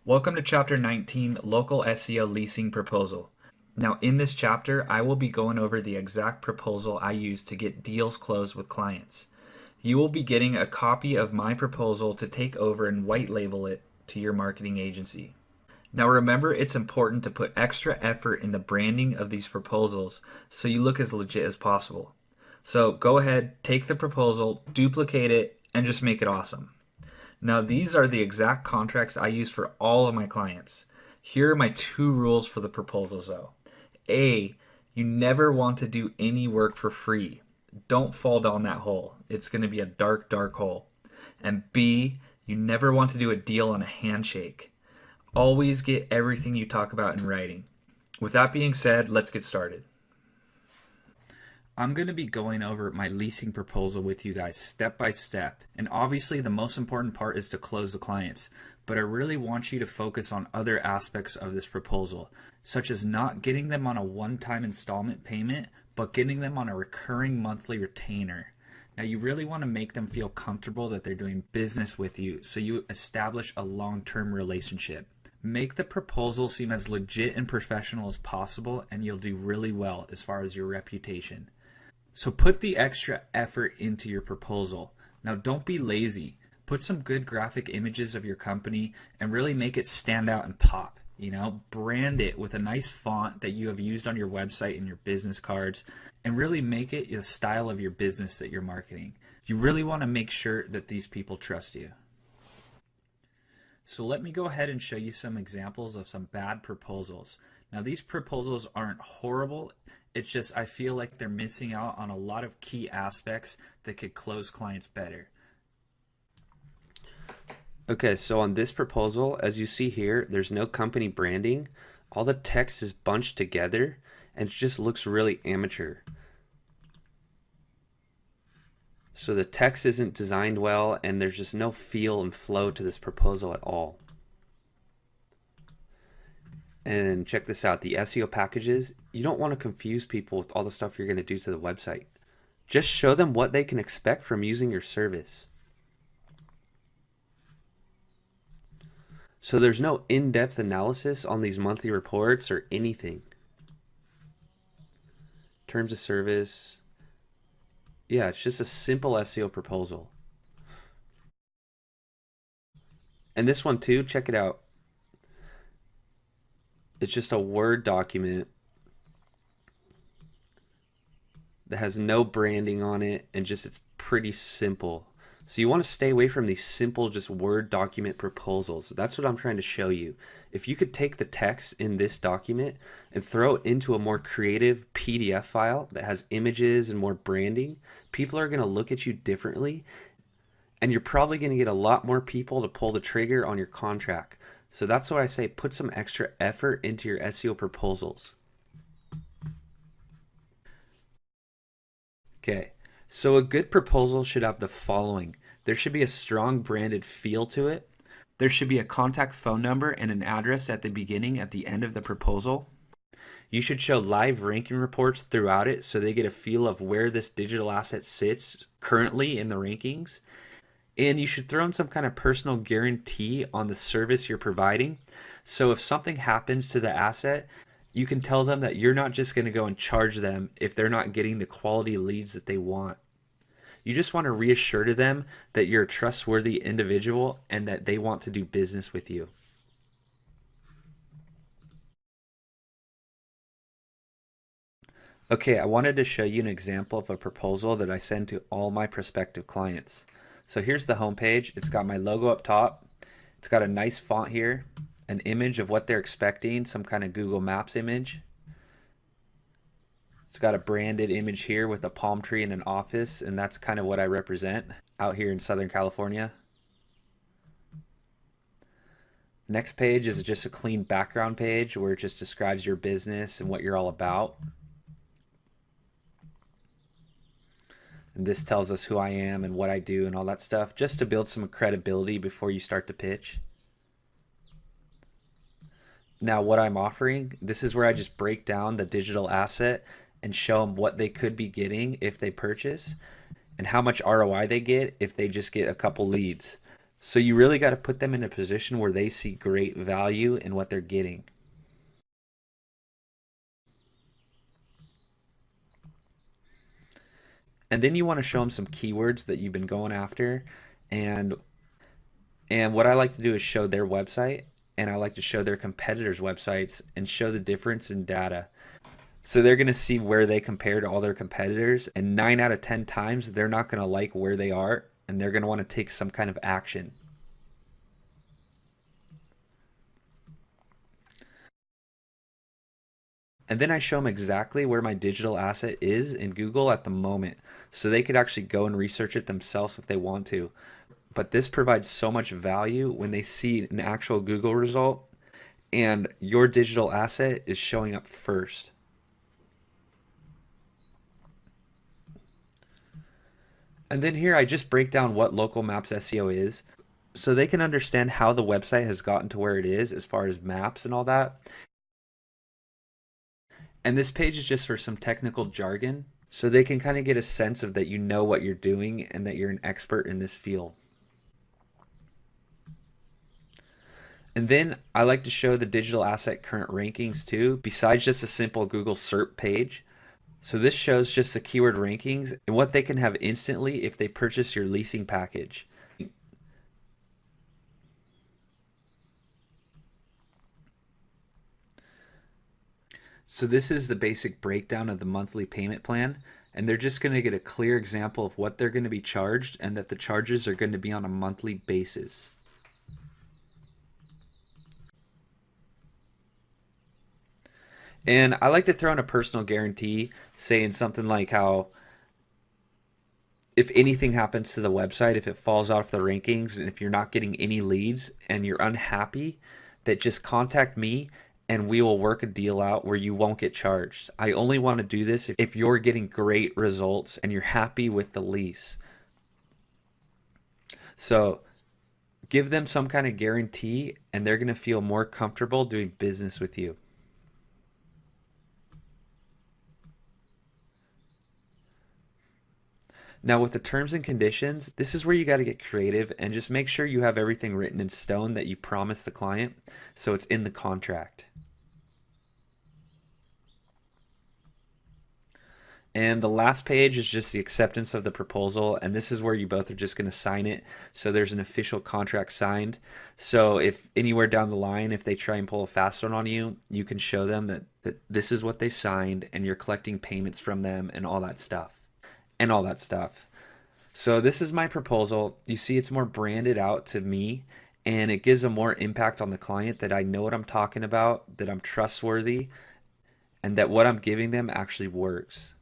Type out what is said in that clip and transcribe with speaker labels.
Speaker 1: Welcome to Chapter 19, Local SEO Leasing Proposal. Now, in this chapter, I will be going over the exact proposal I use to get deals closed with clients. You will be getting a copy of my proposal to take over and white label it to your marketing agency. Now, remember, it's important to put extra effort in the branding of these proposals so you look as legit as possible. So go ahead, take the proposal, duplicate it, and just make it awesome. Now, these are the exact contracts I use for all of my clients. Here are my two rules for the proposals though. A, you never want to do any work for free. Don't fall down that hole. It's going to be a dark, dark hole. And B, you never want to do a deal on a handshake. Always get everything you talk about in writing. With that being said, let's get started. I'm going to be going over my leasing proposal with you guys step by step. And obviously the most important part is to close the clients. But I really want you to focus on other aspects of this proposal, such as not getting them on a one-time installment payment, but getting them on a recurring monthly retainer. Now you really want to make them feel comfortable that they're doing business with you so you establish a long-term relationship. Make the proposal seem as legit and professional as possible and you'll do really well as far as your reputation. So put the extra effort into your proposal. Now don't be lazy. Put some good graphic images of your company and really make it stand out and pop. Brand it with a nice font that you have used on your website and your business cards and really make it the style of your business that you're marketing. You really want to make sure that these people trust you. So let me go ahead and show you some examples of some bad proposals. Now these proposals aren't horrible. It's just I feel like they're missing out on a lot of key aspects that could close clients better.
Speaker 2: Okay, so on this proposal, as you see here, there's no company branding. All the text is bunched together and it just looks really amateur. So the text isn't designed well and there's just no feel and flow to this proposal at all. And check this out, the SEO packages, you don't want to confuse people with all the stuff you're going to do to the website. Just show them what they can expect from using your service. So there's no in-depth analysis on these monthly reports or anything. Terms of service. Yeah, it's just a simple SEO proposal. And this one too, check it out. It's just a Word document that has no branding on it and just it's pretty simple. So you want to stay away from these simple just Word document proposals. That's what I'm trying to show you. If you could take the text in this document and throw it into a more creative PDF file that has images and more branding, people are going to look at you differently and you're probably going to get a lot more people to pull the trigger on your contract. So that's why I say put some extra effort into your SEO proposals. Okay, so a good proposal should have the following. There should be a strong branded feel to it. There should be a contact phone number and an address at the beginning, at the end of the proposal. You should show live ranking reports throughout it so they get a feel of where this digital asset sits currently in the rankings. And you should throw in some kind of personal guarantee on the service you're providing. So if something happens to the asset, you can tell them that you're not just going to go and charge them if they're not getting the quality leads that they want. You just want to reassure to them that you're a trustworthy individual and that they want to do business with you. Okay, I wanted to show you an example of a proposal that I send to all my prospective clients. So here's the home page. It's got my logo up top. It's got a nice font here, an image of what they're expecting, some kind of Google Maps image. It's got a branded image here with a palm tree and an office, and that's kind of what I represent out here in Southern California. The next page is just a clean background page where it just describes your business and what you're all about. And this tells us who I am and what I do and all that stuff, just to build some credibility before you start to pitch. Now what I'm offering, this is where I just break down the digital asset and show them what they could be getting if they purchase and how much ROI they get if they just get a couple leads. So you really got to put them in a position where they see great value in what they're getting. And then you want to show them some keywords that you've been going after. And what I like to do is show their website, and I like to show their competitors' websites and show the difference in data. So they're going to see where they compare to all their competitors, and 9 out of 10 times they're not going to like where they are, and they're going to want to take some kind of action. And then I show them exactly where my digital asset is in Google at the moment, so they could actually go and research it themselves if they want to. But this provides so much value when they see an actual Google result and your digital asset is showing up first. And then here I just break down what local maps SEO is so they can understand how the website has gotten to where it is as far as maps and all that. And this page is just for some technical jargon so they can kind of get a sense of that you know what you're doing and that you're an expert in this field. And then I like to show the digital asset current rankings too, besides just a simple Google SERP page. So this shows just the keyword rankings and what they can have instantly if they purchase your leasing package. So this is the basic breakdown of the monthly payment plan, and they're just going to get a clear example of what they're going to be charged and that the charges are going to be on a monthly basis. And I like to throw in a personal guarantee, saying something like how if anything happens to the website, if it falls off the rankings, and if you're not getting any leads and you're unhappy, that just contact me and we will work a deal out where you won't get charged. I only want to do this if you're getting great results and you're happy with the lease. So give them some kind of guarantee and they're going to feel more comfortable doing business with you. Now with the terms and conditions, this is where you got to get creative and just make sure you have everything written in stone that you promised the client so it's in the contract. And the last page is just the acceptance of the proposal, and this is where you both are just going to sign it. So there's an official contract signed. So if anywhere down the line, if they try and pull a fast one on you, you can show them that this is what they signed and you're collecting payments from them and all that stuff. And all that stuff. So this is my proposal. You see it's more branded out to me and it gives a more impact on the client that I know what I'm talking about, that I'm trustworthy, and that what I'm giving them actually works.